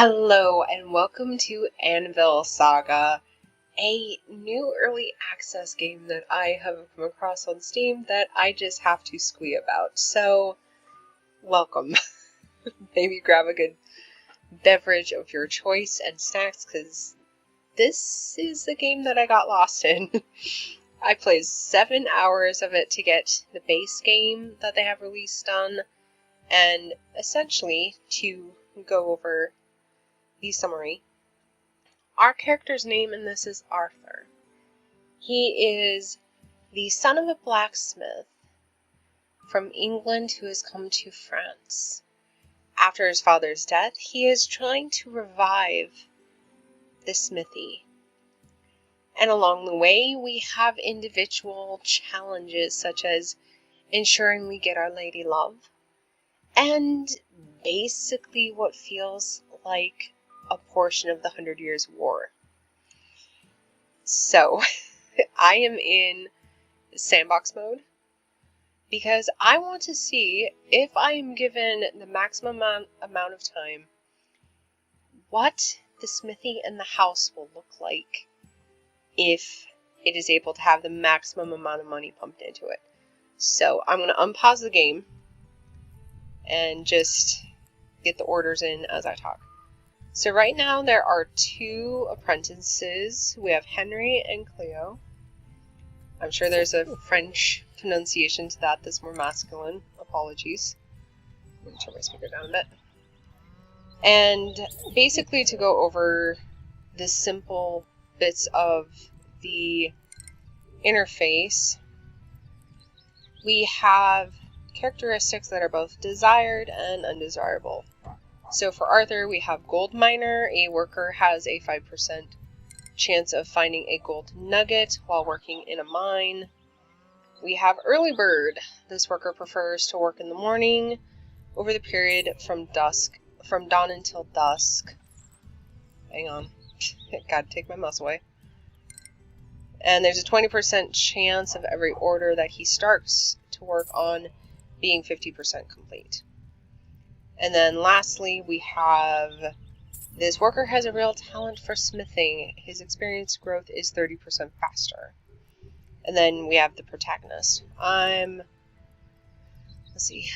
Hello and welcome to Anvil Saga, a new early access game that I have come across on Steam that I just have to squee about. So, welcome. Maybe grab a good beverage of your choice and snacks, because this is a game that I got lost in. I played 7 hours of it to get the base game that they have released done, and essentially to go over the summary. Our character's name in this is Arthur. He is the son of a blacksmith from England who has come to France. After his father's death, he is trying to revive the smithy. And along the way, we have individual challenges such as ensuring we get our lady love, and basically what feels like a portion of the 100 Years' War. So, I am in Sandbox mode because I want to see, if I am given the maximum amount of time, what the smithy and the house will look like if it is able to have the maximum amount of money pumped into it. So, I'm going to unpause the game and just get the orders in as I talk. So right now there are 2 apprentices. We have Henry and Cleo. I'm sure there's a French pronunciation to that that's more masculine. Apologies. Let me turn my speaker down a bit. And basically, to go over the simple bits of the interface, we have characteristics that are both desired and undesirable. So for Arthur, we have Gold Miner. A worker has a 5% chance of finding a gold nugget while working in a mine. We have Early Bird. This worker prefers to work in the morning over the period from dawn until dusk. Hang on. Gotta take my mouse away. And there's a 20% chance of every order that he starts to work on being 50% complete. And then lastly, we have this worker has a real talent for smithing. His experience growth is 30% faster. And then we have the protagonist. Let's see.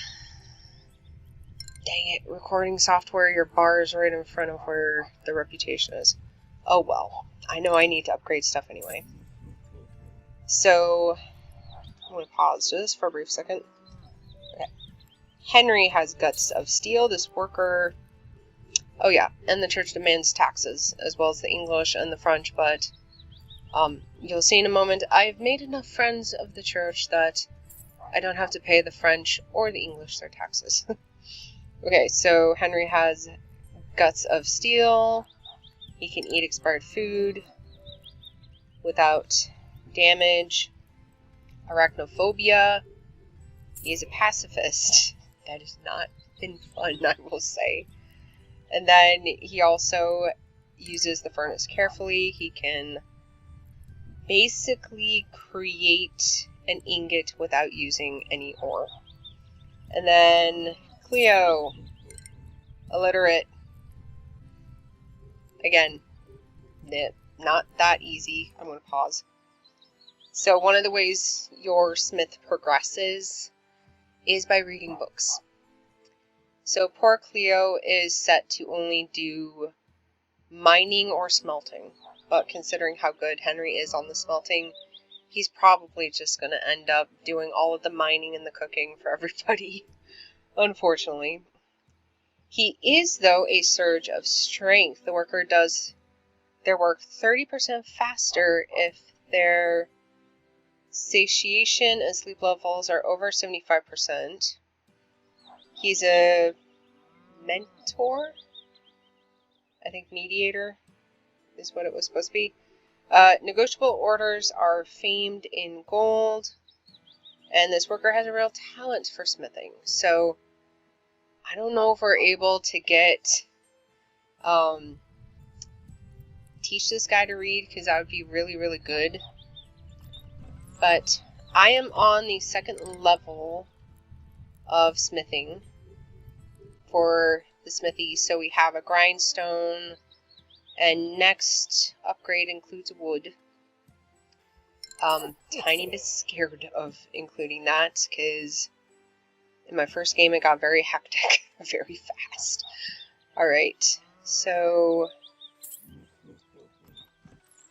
Dang it, recording software, your bar is right in front of where the reputation is. Oh well, I know I need to upgrade stuff anyway. So, I'm going to pause just for a brief second. Okay. Henry has guts of steel. This worker... Oh yeah, and the church demands taxes, as well as the English and the French, but you'll see in a moment, I've made enough friends of the church that I don't have to pay the French or the English their taxes. Okay, so Henry has guts of steel. He can eat expired food without damage. Arachnophobia. He is a pacifist. That has not been fun, I will say. And then he also uses the furnace carefully. He can basically create an ingot without using any ore. And then Cleo, illiterate. Again, not that easy. I'm going to pause. So one of the ways your smith progresses is by reading books. So poor Cleo is set to only do mining or smelting, but considering how good Henry is on the smelting, he's probably just going to end up doing all of the mining and the cooking for everybody, unfortunately. He is, though, a surge of strength. The worker does their work 30% faster if their satiation and sleep levels are over 75%. He's a mentor? I think mediator is what it was supposed to be. Negotiable orders are famed in gold. And this worker has a real talent for smithing. So, I don't know if we're able to teach this guy to read, because that would be really, really good. But I am on the 2nd level of smithing for the smithy. So we have a grindstone, and next upgrade includes wood. Tiny bit scared of including that, because in my first game it got very hectic very fast. Alright, so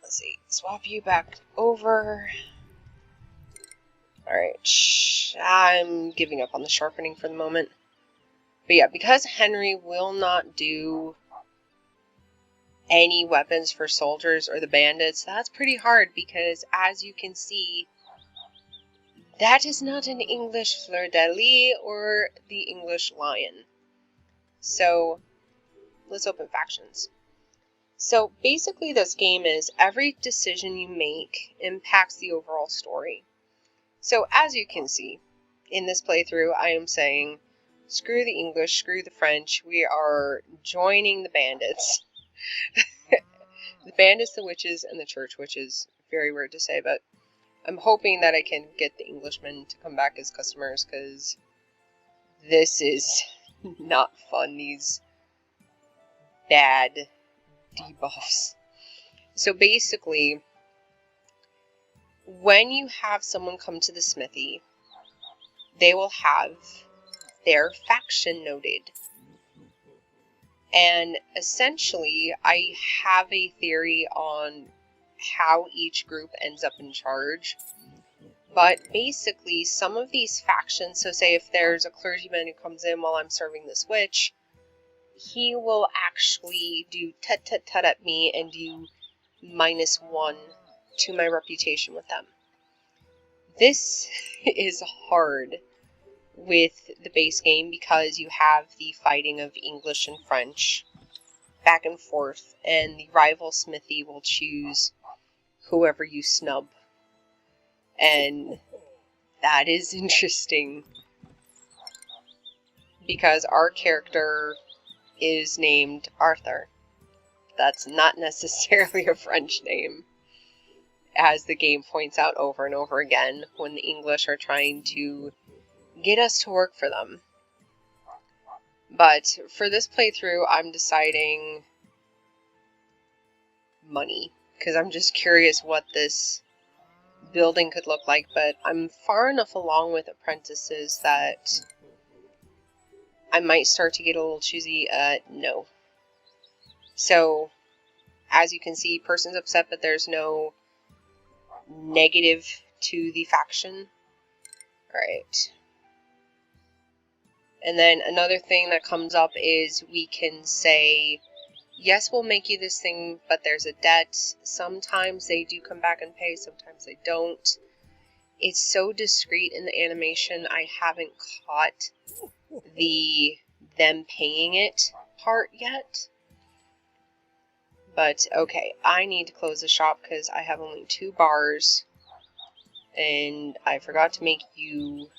let's see, swap you back over. Alright, I'm giving up on the sharpening for the moment. But yeah, because Henry will not do any weapons for soldiers or the bandits, that's pretty hard because, as you can see, that is not an English fleur-de-lis or the English lion. So, let's open factions. So, basically this game is every decision you make impacts the overall story. So, as you can see, in this playthrough, I am saying, screw the English, screw the French, we are joining the bandits. The bandits, the witches, and the church witches. Very weird to say, but I'm hoping that I can get the Englishmen to come back as customers, because this is not fun, these bad debuffs. So basically, when you have someone come to the smithy, they will have their faction noted. And essentially, I have a theory on how each group ends up in charge. But basically, some of these factions, so say if there's a clergyman who comes in while I'm serving this witch, he will actually do tut-tut-tut at me and do -1 to my reputation with them. This is hard with the base game because you have the fighting of English and French back and forth, and the rival smithy will choose whoever you snub. And that is interesting because our character is named Arthur. That's not necessarily a French name, as the game points out over and over again when the English are trying to get us to work for them. But for this playthrough, I'm deciding money, because I'm just curious what this building could look like, but I'm far enough along with apprentices that I might start to get a little choosy. No. So, as you can see, person's upset, but there's no negative to the faction. Alright. And then another thing that comes up is we can say, yes, we'll make you this thing, but there's a debt. Sometimes they do come back and pay, sometimes they don't. It's so discreet in the animation, I haven't caught the them paying it part yet. But, okay, I need to close the shop because I have only 2 bars. And I forgot to make you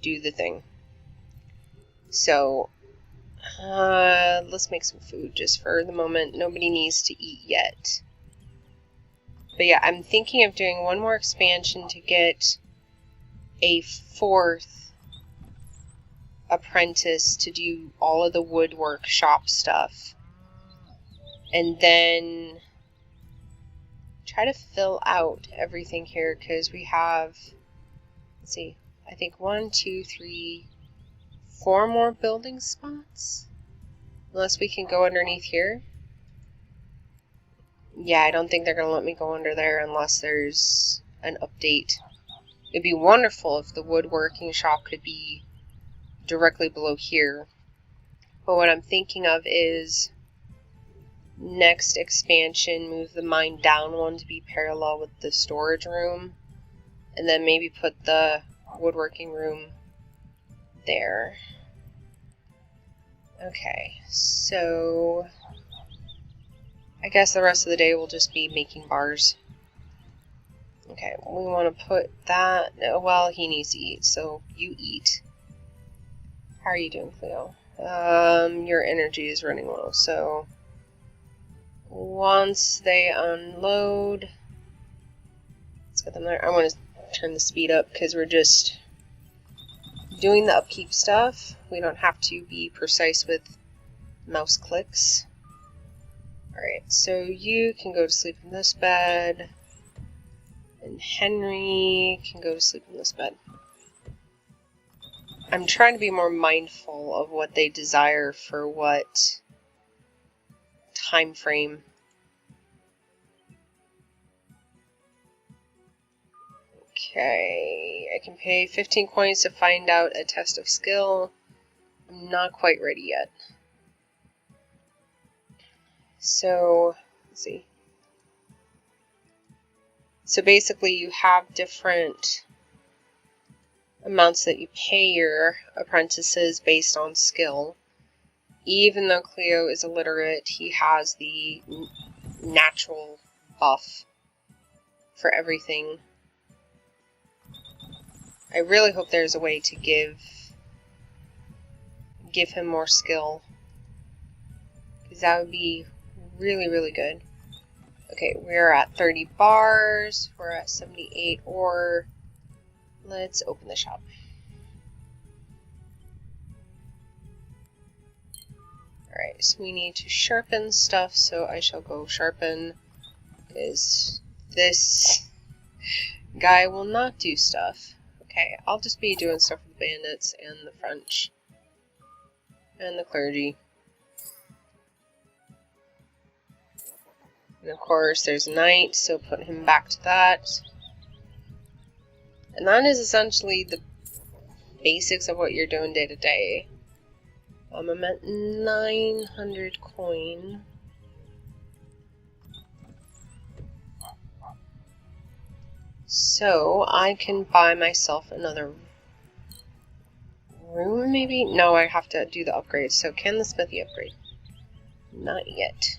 do the thing. So, let's make some food just for the moment. Nobody needs to eat yet. But yeah, I'm thinking of doing one more expansion to get a 4th apprentice to do all of the woodwork shop stuff. And then try to fill out everything here, because we have, let's see, I think 1, 2, 3, 4 more building spots? Unless we can go underneath here. Yeah, I don't think they're going to let me go under there unless there's an update. It'd be wonderful if the woodworking shop could be directly below here. But what I'm thinking of is next expansion, move the mine down 1 to be parallel with the storage room. And then maybe put the woodworking room there. Okay, so I guess the rest of the day will just be making bars. Okay, we want to put that, well, he needs to eat, so you eat. How are you doing, Cleo? Your energy is running low, so once they unload, let's get them there. I want to turn the speed up because we're just doing the upkeep stuff. We don't have to be precise with mouse clicks. Alright, so you can go to sleep in this bed, and Henry can go to sleep in this bed. I'm trying to be more mindful of what they desire for what time frame. Okay, I can pay 15 coins to find out a test of skill. I'm not quite ready yet. So, let's see. So basically you have different amounts that you pay your apprentices based on skill. Even though Cleo is illiterate, he has the natural buff for everything. I really hope there's a way to give him more skill, because that would be really, really good. Okay, we're at 30 bars, we're at 78 ore. Let's open the shop. Alright, so we need to sharpen stuff, so I shall go sharpen, because this guy will not do stuff. Okay, I'll just be doing stuff with the bandits and the French and the clergy. And of course there's Knight, so put him back to that. And that is essentially the basics of what you're doing day to day. I'm at 900 coin. So I can buy myself another room, maybe? No, I have to do the upgrade. So can the smithy upgrade? Not yet.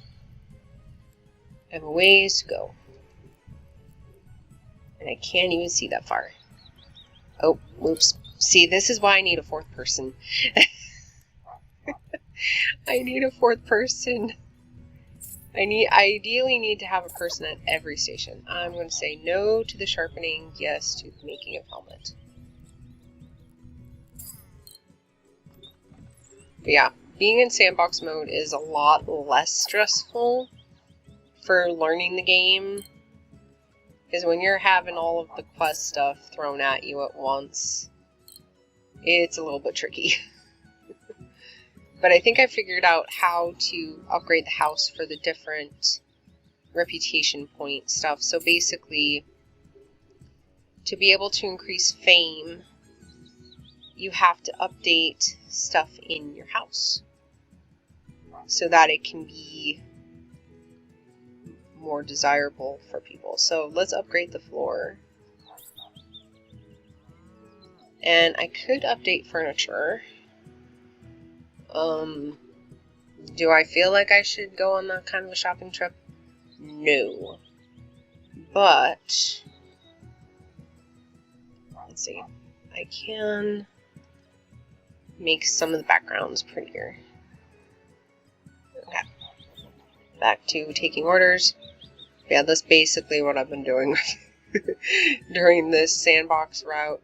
I have a ways to go. And I can't even see that far. Oh, whoops. See, this is why I need a fourth person. I need a fourth person. I ideally need to have a person at every station. I'm going to say no to the sharpening, yes to the making of helmet. But yeah, being in sandbox mode is a lot less stressful for learning the game. Because when you're having all of the quest stuff thrown at you at once, it's a little bit tricky. But I think I figured out how to upgrade the house for the different reputation point stuff. So basically, to be able to increase fame, you have to update stuff in your house so that it can be more desirable for people. So let's upgrade the floor. And I could update furniture. Do I feel like I should go on that kind of a shopping trip? No. But, let's see. I can make some of the backgrounds prettier. Okay. Back to taking orders. Yeah, that's basically what I've been doing during this sandbox route.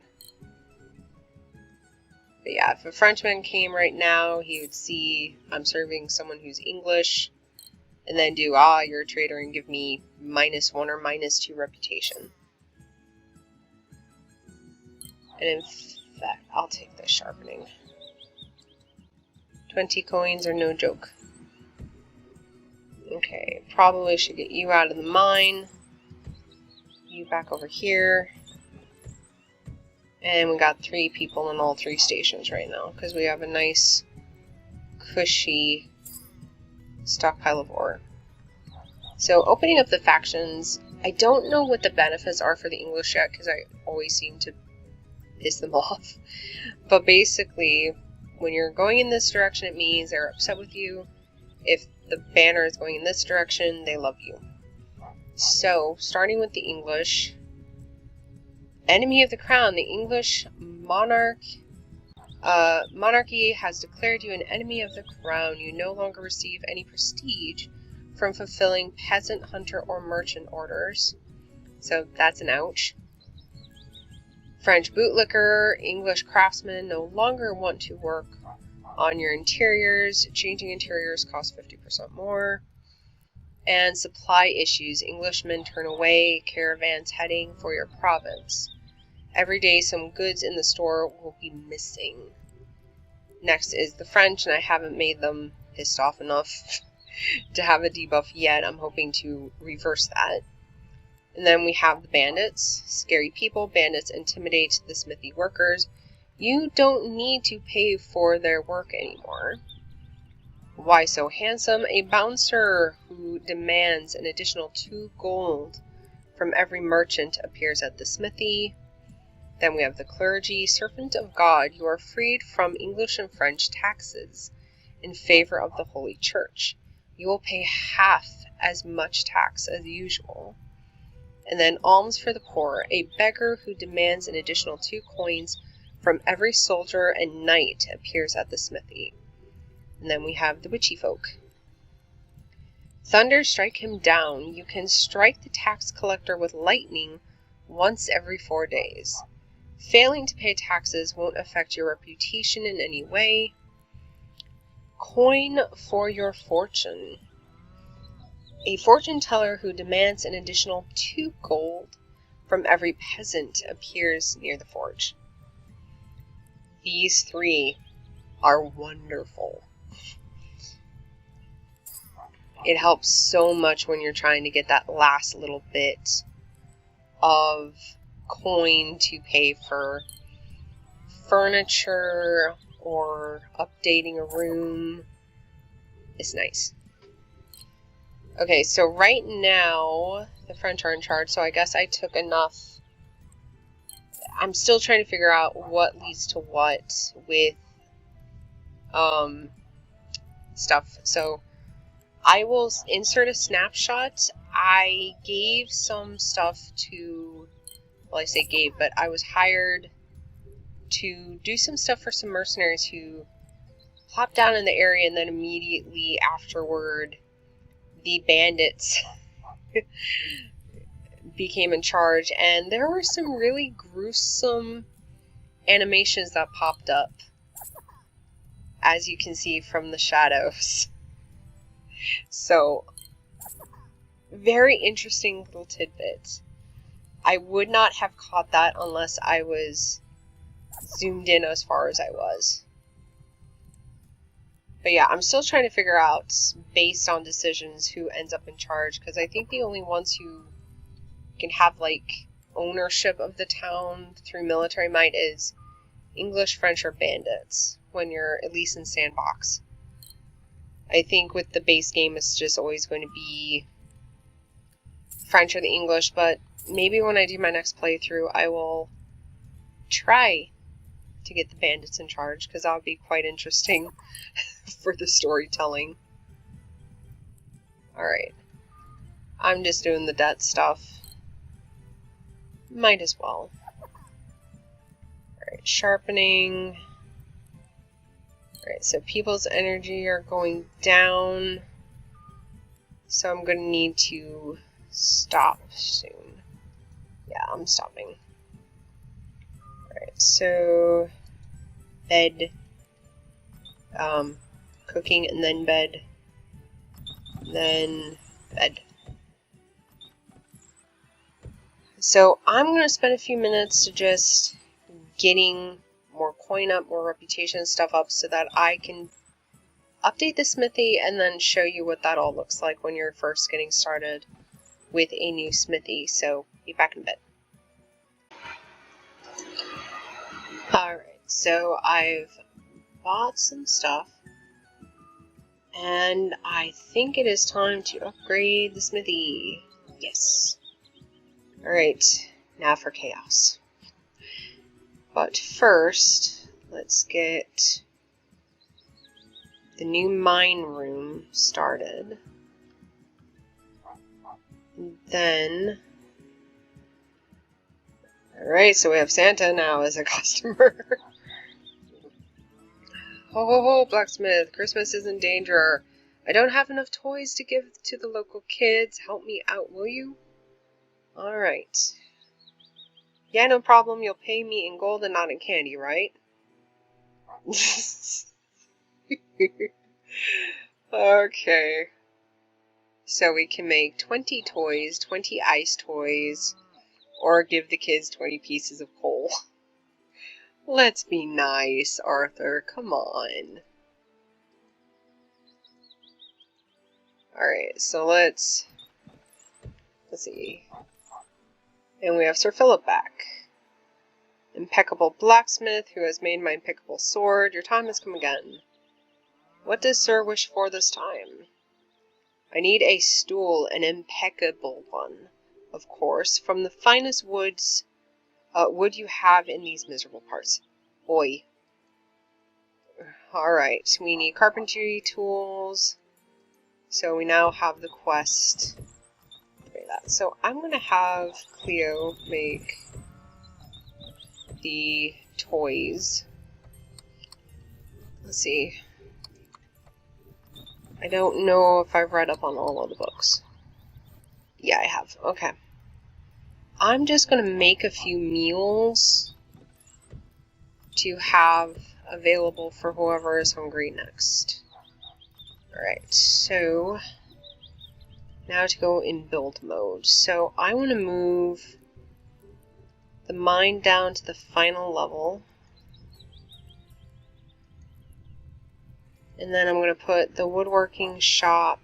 But yeah, if a Frenchman came right now, he would see I'm serving someone who's English, and then do, you're a traitor, and give me -1 or -2 reputation. And in fact, I'll take the sharpening. 20 coins are no joke. Okay, probably should get you out of the mine. You back over here. And we got 3 people in all 3 stations right now, because we have a nice, cushy stockpile of ore. So, opening up the factions, I don't know what the benefits are for the English yet, because I always seem to piss them off. But basically, when you're going in this direction, it means they're upset with you. If the banner is going in this direction, they love you. So, starting with the English... Enemy of the crown, the English monarchy has declared you an enemy of the crown. You no longer receive any prestige from fulfilling peasant, hunter, or merchant orders. So that's an ouch. French bootlicker, English craftsmen no longer want to work on your interiors. Changing interiors costs 50% more. And supply issues. Englishmen turn away caravans heading for your province. Every day some goods in the store will be missing. Next is the French, and I haven't made them pissed off enough to have a debuff yet. I'm hoping to reverse that. And then we have the bandits. Scary people. Bandits intimidate the smithy workers. You don't need to pay for their work anymore. Why so handsome? A bouncer who demands an additional 2 gold from every merchant appears at the smithy. Then we have the clergy. Servant of God, you are freed from English and French taxes in favor of the Holy Church. You will pay half as much tax as usual. And then alms for the poor. A beggar who demands an additional 2 coins from every soldier and knight appears at the smithy. And then we have the witchy folk. Thunder, strike him down. You can strike the tax collector with lightning once every 4 days. Failing to pay taxes won't affect your reputation in any way. Coin for your fortune. A fortune teller who demands an additional 2 gold from every peasant appears near the forge. These 3 are wonderful. It helps so much when you're trying to get that last little bit of coin to pay for furniture or updating a room. It's nice. Okay, so right now the French are in charge, so I guess I took enough. I'm still trying to figure out what leads to what with stuff. So I will insert a snapshot. I gave some stuff to, well, I say gave, but I was hired to do some stuff for some mercenaries who plopped down in the area, and then immediately afterward the bandits became in charge, and there were some really gruesome animations that popped up, as you can see from the shadows. So, very interesting little tidbit. I would not have caught that unless I was zoomed in as far as I was. But yeah, I'm still trying to figure out, based on decisions, who ends up in charge, because I think the only ones who can have, like, ownership of the town through military might is English, French, or bandits, when you're at least in Sandbox. I think with the base game, it's just always going to be French or the English, but maybe when I do my next playthrough, I will try to get the bandits in charge, because that would be quite interesting for the storytelling. Alright. I'm just doing the debt stuff. Might as well. Alright, sharpening. Alright, so people's energy are going down. So I'm going to need to stop soon. Yeah, I'm stopping. Alright, so bed, cooking, and then bed, then bed. So I'm going to spend a few minutes to just getting more coin up, more reputation stuff up, so that I can update the smithy and then show you what that all looks like when you're first getting started with a new smithy. So be back in a bit. Alright, so I've bought some stuff, and I think it is time to upgrade the smithy. Yes. Alright, now for chaos. But first, let's get the new mine room started. And then, alright, so we have Santa now as a customer. Ho ho ho, blacksmith, Christmas is in danger. I don't have enough toys to give to the local kids. Help me out, will you? Alright. Yeah, no problem. You'll pay me in gold and not in candy, right? Okay. So we can make 20 toys, 20 ice toys, or give the kids 20 pieces of coal. Let's be nice, Arthur. Come on. Alright, so let's see. And we have Sir Philip back. Impeccable blacksmith who has made my impeccable sword. Your time has come again. What does Sir wish for this time? I need a stool, an impeccable one, of course, from the finest wood you have in these miserable parts. Oi. Alright, we need carpentry tools. So we now have the quest. So I'm going to have Cleo make the toys. Let's see. I don't know if I've read up on all of the books. Yeah, I have. Okay. I'm just going to make a few meals to have available for whoever is hungry next. Alright, so now to go in build mode. So I want to move the mine down to the final level. And then I'm going to put the woodworking shop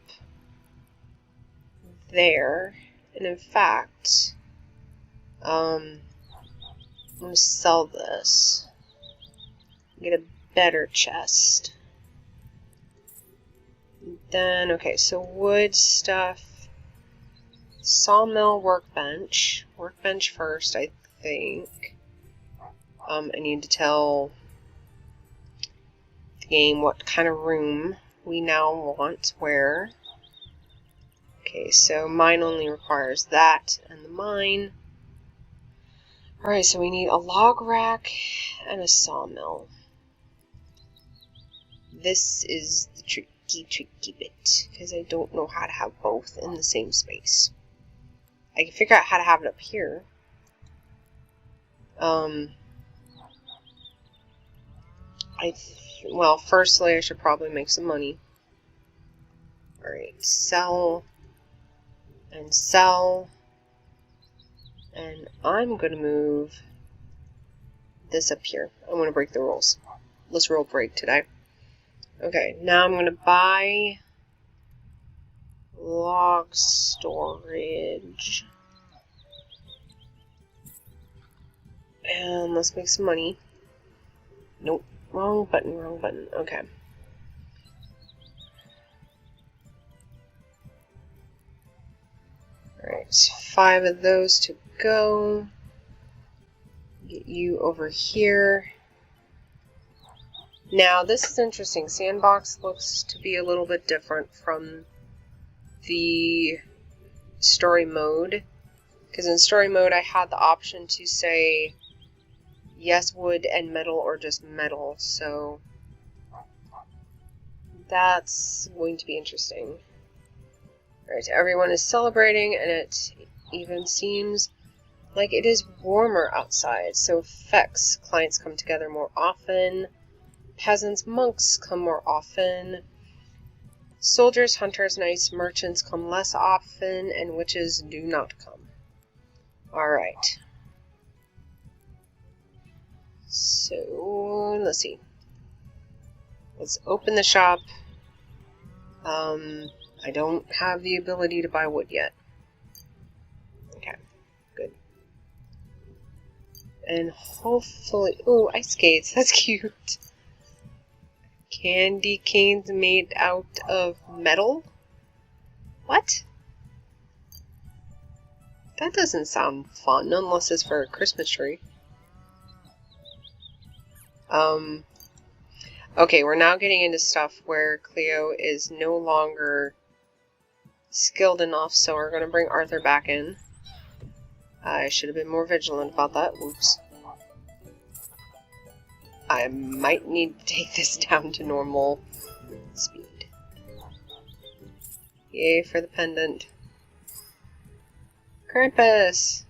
there. And in fact, I'm going to sell this. Get a better chest. Then, okay, so wood stuff. Sawmill, workbench. Workbench first, I think. I need to tell the game what kind of room we now want where. Okay, so mine only requires that and the mine. Alright, so we need a log rack and a sawmill. This is the tricky bit, because I don't know how to have both in the same space. I can figure out how to have it up here. Well, firstly, I should probably make some money. Alright, sell. And sell. And I'm going to move this up here. I'm going to break the rules. Let's rule break today. Okay, now I'm going to buy log storage. And let's make some money. Nope, wrong button, wrong button. Okay. Alright, 5 of those to go. Get you over here. Now, this is interesting. Sandbox looks to be a little bit different from the story mode. Because in story mode, I had the option to say yes, wood and metal, or just metal. So that's going to be interesting. Alright, everyone is celebrating, and it even seems like it is warmer outside. So effects, clients come together more often. Peasants, monks come more often. Soldiers, hunters, knights, merchants come less often, and witches do not come. Alright. So, let's see. Let's open the shop. I don't have the ability to buy wood yet. Okay, good. And hopefully... Ooh, ice skates. That's cute. Candy canes made out of metal? What? That doesn't sound fun, unless it's for a Christmas tree. Okay, we're now getting into stuff where Cleo is no longer skilled enough, so we're going to bring Arthur back in. I should have been more vigilant about that. Oops. I might need to take this down to normal speed. Yay for the pendant. Krampus!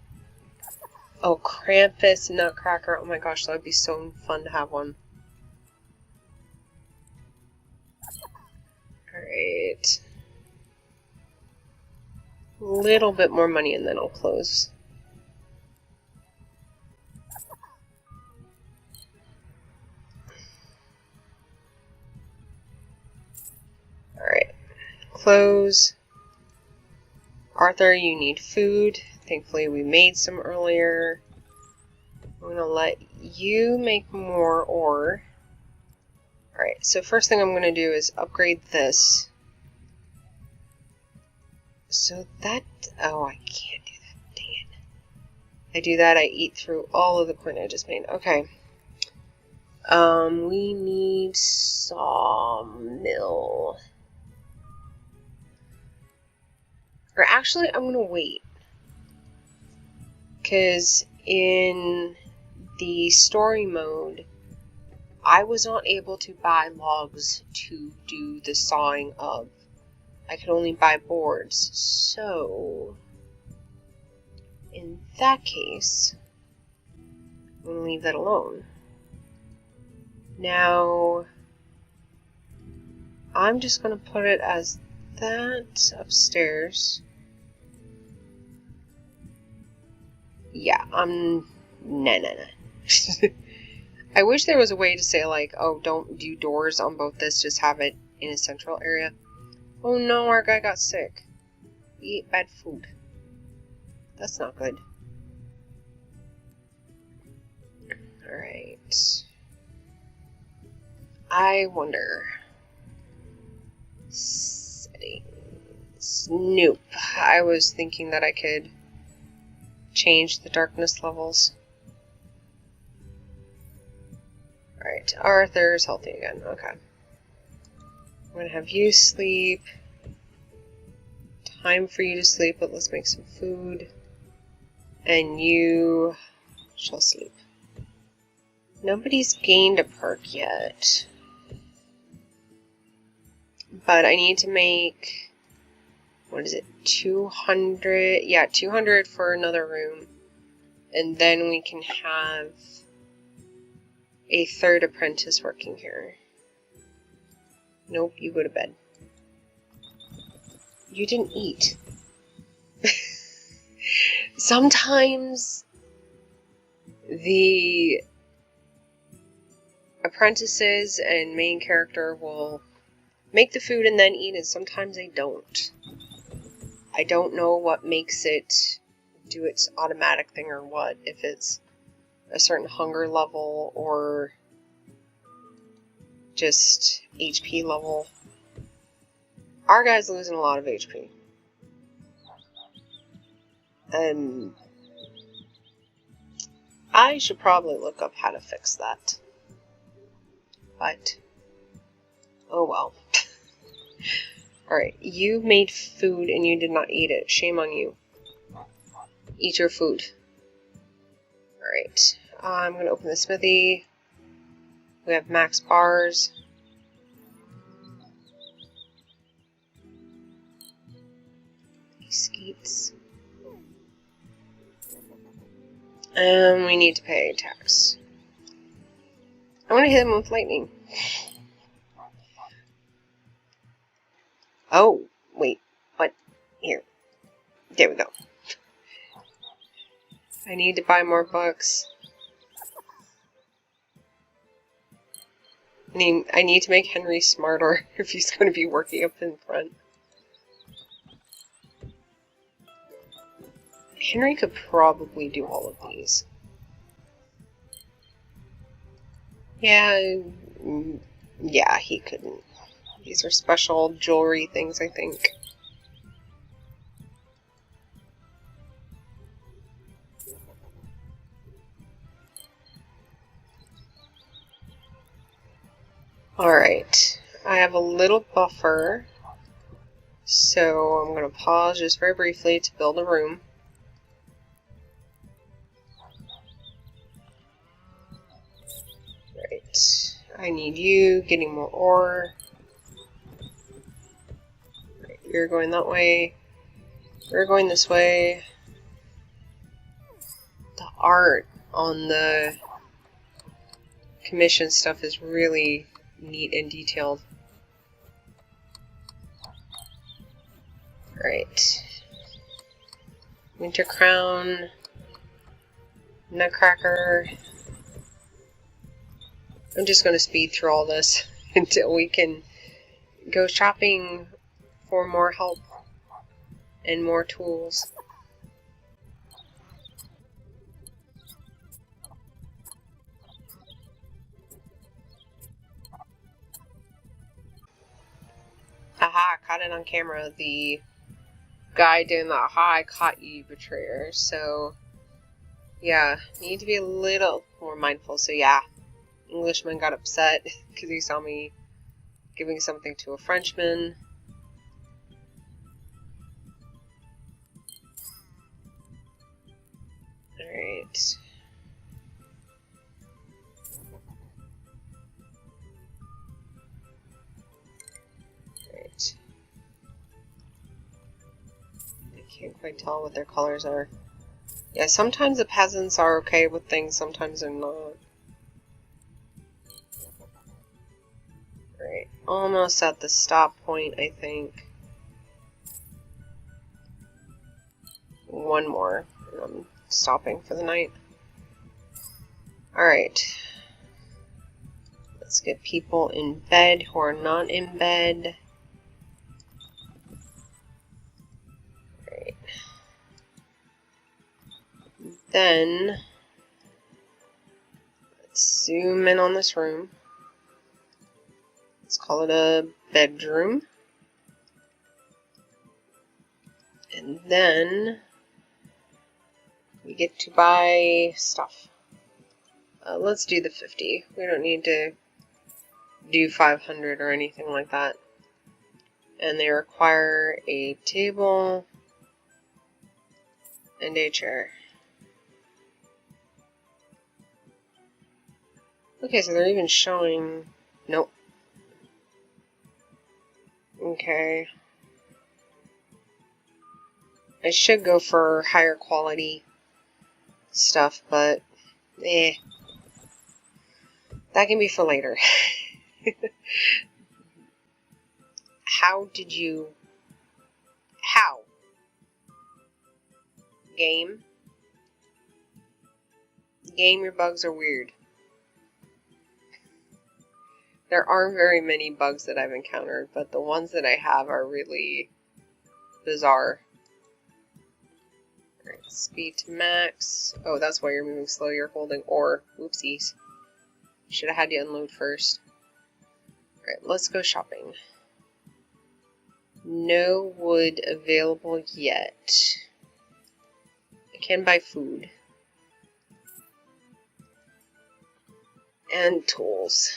Oh, Krampus Nutcracker. Oh my gosh, that would be so fun to have one. Alright. A little bit more money and then I'll close. Alright. Close. Arthur, you need food. Thankfully we made some earlier. I'm going to let you make more ore. Alright, so first thing I'm going to do is upgrade this. So that... oh, I can't do that. Dang it. I do that, I eat through all of the coin I just made. Okay. We need sawmill. Or actually, I'm going to wait. Because in the story mode, I was not able to buy logs to do the sawing of. I could only buy boards. So, in that case, I'm going to leave that alone. Now, I'm just going to put it as that upstairs. Yeah, no. I wish there was a way to say, like, oh, don't do doors on both this, just have it in a central area. Oh no, our guy got sick. He ate bad food. That's not good. Alright. I wonder. Settings. Nope. I was thinking that I could change the darkness levels. Alright, Arthur's healthy again. Okay. I'm gonna have you sleep. Time for you to sleep, but let's make some food. And you shall sleep. Nobody's gained a perk yet. But I need to make, what is it, 200? Yeah, 200 for another room. And then we can have a third apprentice working here. Nope, you go to bed. You didn't eat. Sometimes the apprentices and main character will make the food and then eat, and sometimes they don't. I don't know what makes it do its automatic thing or what, if it's a certain hunger level or just HP level. Our guy's losing a lot of HP. I should probably look up how to fix that. But, oh well. Alright, you made food and you did not eat it. Shame on you. Eat your food. Alright, I'm going to open the smithy. We have max bars. Skeets. And we need to pay tax. I want to hit him with lightning. Oh, wait. What? Here. There we go. I need to buy more books. I need to make Henry smarter if he's going to be working up in front. Henry could probably do all of these. Yeah, yeah, he couldn't. These are special jewelry things, I think. Alright, I have a little buffer, so I'm going to pause just very briefly to build a room. Right, I need you getting more ore. Right, you're going that way. We're going this way. The art on the commission stuff is really neat and detailed. Alright. Winter Crown. Nutcracker. I'm just going to speed through all this until we can go shopping for more help and more tools. Aha, caught it on camera. The guy doing the aha, I caught you, betrayer. So, yeah, need to be a little more mindful. So, yeah, Englishman got upset because he saw me giving something to a Frenchman. Alright. Alright. I can't quite tell what their colors are. Yeah, sometimes the peasants are okay with things, sometimes they're not. Right, almost at the stop point, I think. One more, and I'm stopping for the night. Alright. Let's get people in bed who are not in bed. Alright. Then, let's zoom in on this room. Let's call it a bedroom. And then we get to buy stuff. Let's do the 50. We don't need to do 500 or anything like that. And they require a table and a chair. Okay, so they're even showing... Nope. Okay. I should go for higher quality stuff, but that can be for later. How? Game, your bugs are weird. There aren't very many bugs that I've encountered, but the ones that I have are really bizarre. Alright, speed to max. Oh, that's why you're moving slow. You're holding or. Oopsies. Should have had you unload first. Alright, let's go shopping. No wood available yet. I can buy food. And tools.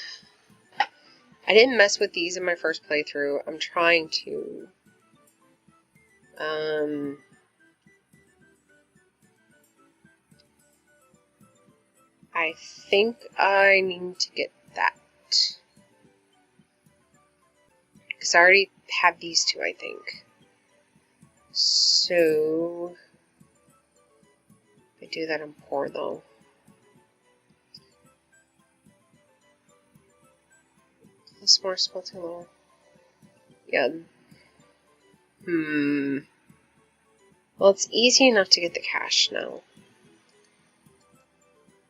I didn't mess with these in my first playthrough. I'm trying to. I think I need to get that. Because I already have these two, I think. So, if I do that, I'm poor though. Plus more smelting level. Yeah. Well, it's easy enough to get the cash now.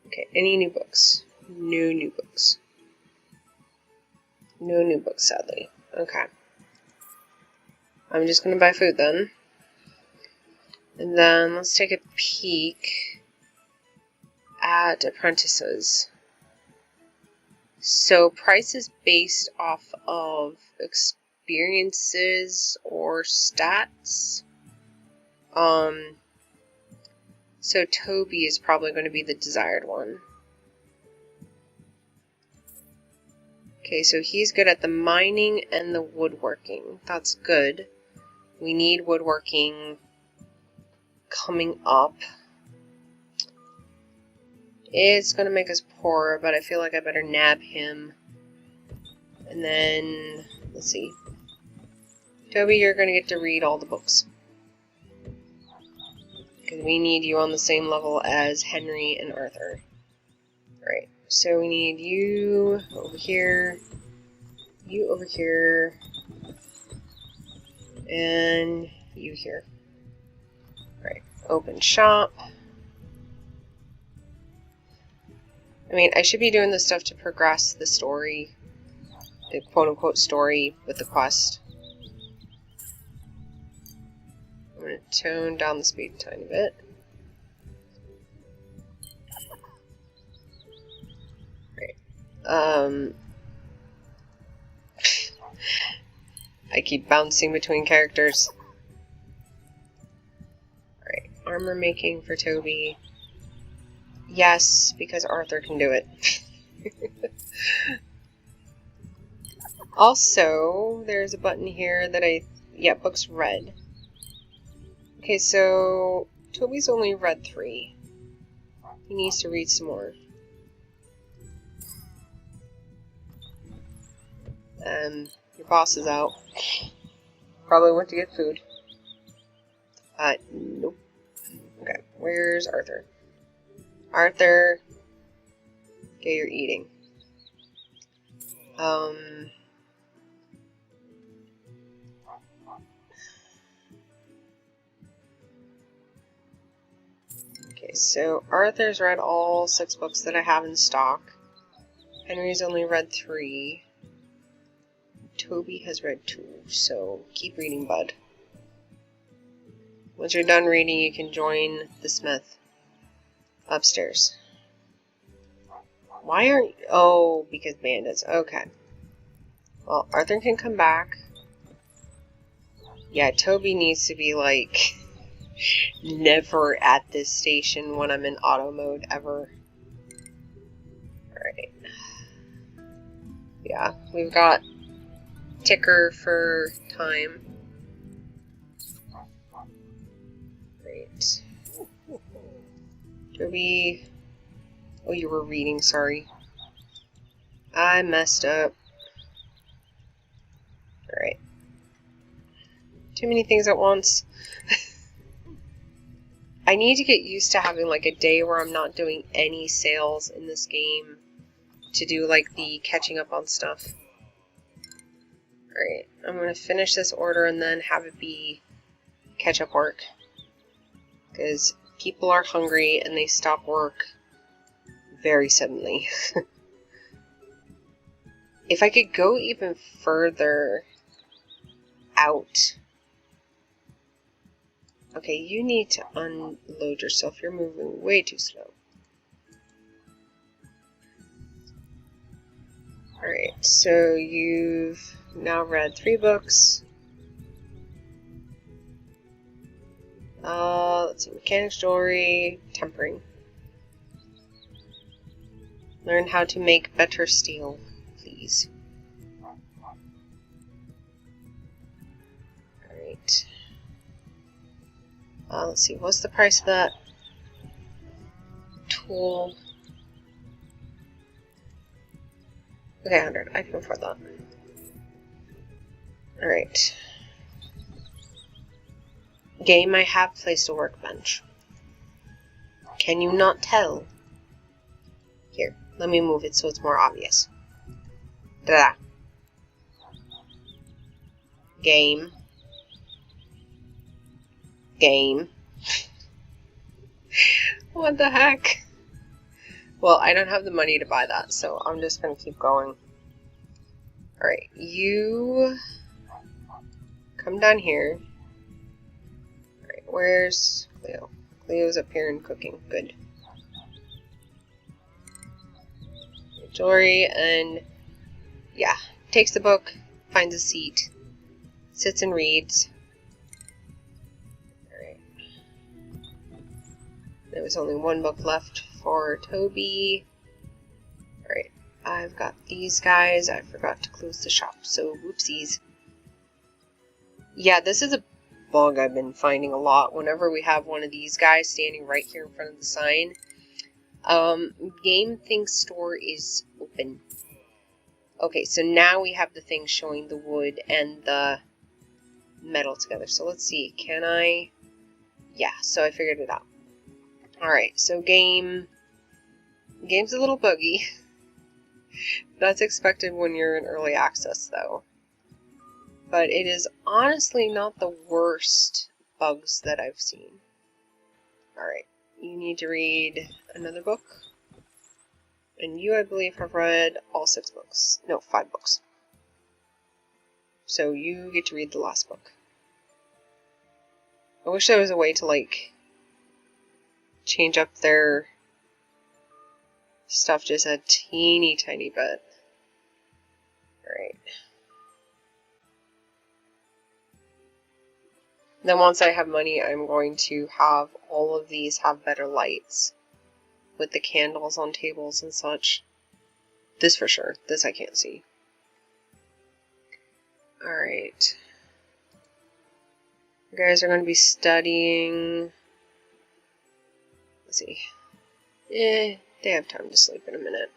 Okay, any new books? No new books. No new books, sadly. Okay. I'm just gonna buy food then. And then let's take a peek at apprentices. So price is based off of experiences or stats. So Toby is probably going to be the desired one. Okay, so he's good at the mining and the woodworking. That's good. We need woodworking coming up. It's going to make us poorer, but I feel like I better nab him. And then, let's see. Toby, you're going to get to read all the books. Because we need you on the same level as Henry and Arthur. Right, so we need you over here, you over here, and you here. Right, open shop. I mean, I should be doing this stuff to progress the story, the quote-unquote story with the quest. I'm going to tone down the speed a tiny bit. Right. I keep bouncing between characters. Right, armor making for Toby. Yes, because Arthur can do it. Also, there's a button here that yeah, book's read. Okay, so Toby's only read 3. He needs to read some more. Your boss is out. Probably went to get food. Nope. Okay, where's Arthur? Arthur, okay, you're eating. Okay, so Arthur's read all 6 books that I have in stock. Henry's only read 3. Toby has read 2, so keep reading, bud. Once you're done reading, you can join the smith upstairs. Why aren't you? Oh, because bandits. Okay. Well, Arthur can come back. Yeah, Toby needs to be, like, never at this station when I'm in auto mode, ever. Alright. Yeah, we've got ticker for time. Great. Toby... Oh, you were reading, sorry. I messed up. Alright. Too many things at once. I need to get used to having like a day where I'm not doing any sales in this game to do like the catching up on stuff. Alright, I'm going to finish this order and then have it be catch up work. Because people are hungry and they stop work very suddenly. If I could go even further out. Okay, you need to unload yourself. You're moving way too slow. Alright, so you've now read 3 books. Let's see, mechanics, jewelry, tempering. Learn how to make better steel, please. Alright. Let's see, what's the price of that tool? Okay, 100. I can afford that. Alright. Game, I have placed a workbench. Can you not tell? Here, let me move it so it's more obvious. Da-da. Game. Game. What the heck? Well, I don't have the money to buy that, so I'm just gonna keep going. Alright, you come down here. Alright, where's Cleo? Cleo's up here and cooking. Good. Jewelry, and yeah, takes the book, finds a seat, sits and reads. Alright. There was only 1 book left for Toby. Alright, I've got these guys. I forgot to close the shop, so whoopsies. Yeah, this is a bug I've been finding a lot whenever we have one of these guys standing right here in front of the sign. Game thinks store is open. Okay, so now we have the thing showing the wood and the metal together. So let's see, can I Yeah, so I figured it out. Alright, so game's a little buggy. That's expected when you're in early access, though. But it is honestly not the worst bugs that I've seen. Alright, you need to read another book. And you, I believe, have read all 6 books. No, 5 books. So you get to read the last book. I wish there was a way to, like, change up their stuff just a teeny tiny bit. Alright. Then once I have money, I'm going to have all of these have better lights. With the candles on tables and such. This for sure. This I can't see. Alright. You guys are going to be studying. Let's see. They have time to sleep in a minute.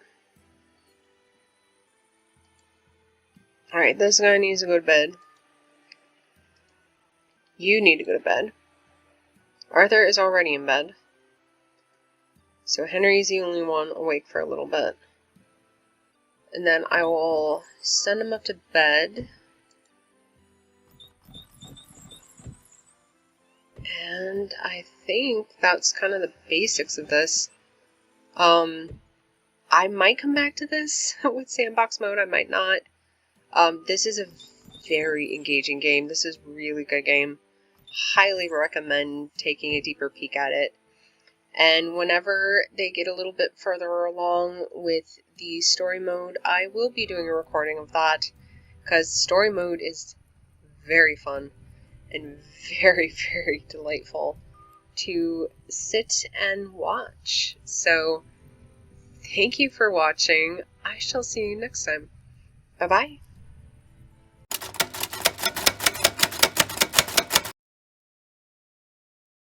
Alright, this guy needs to go to bed. You need to go to bed. Arthur is already in bed. So Henry's the only one awake for a little bit. And then I will send him up to bed. And I think that's kind of the basics of this. I might come back to this with Sandbox mode, I might not. This is a very engaging game. This is a really good game. Highly recommend taking a deeper peek at it. And whenever they get a little bit further along with the story mode, I will be doing a recording of that, because story mode is very fun and very, very delightful to sit and watch. So, thank you for watching. I shall see you next time. Bye-bye.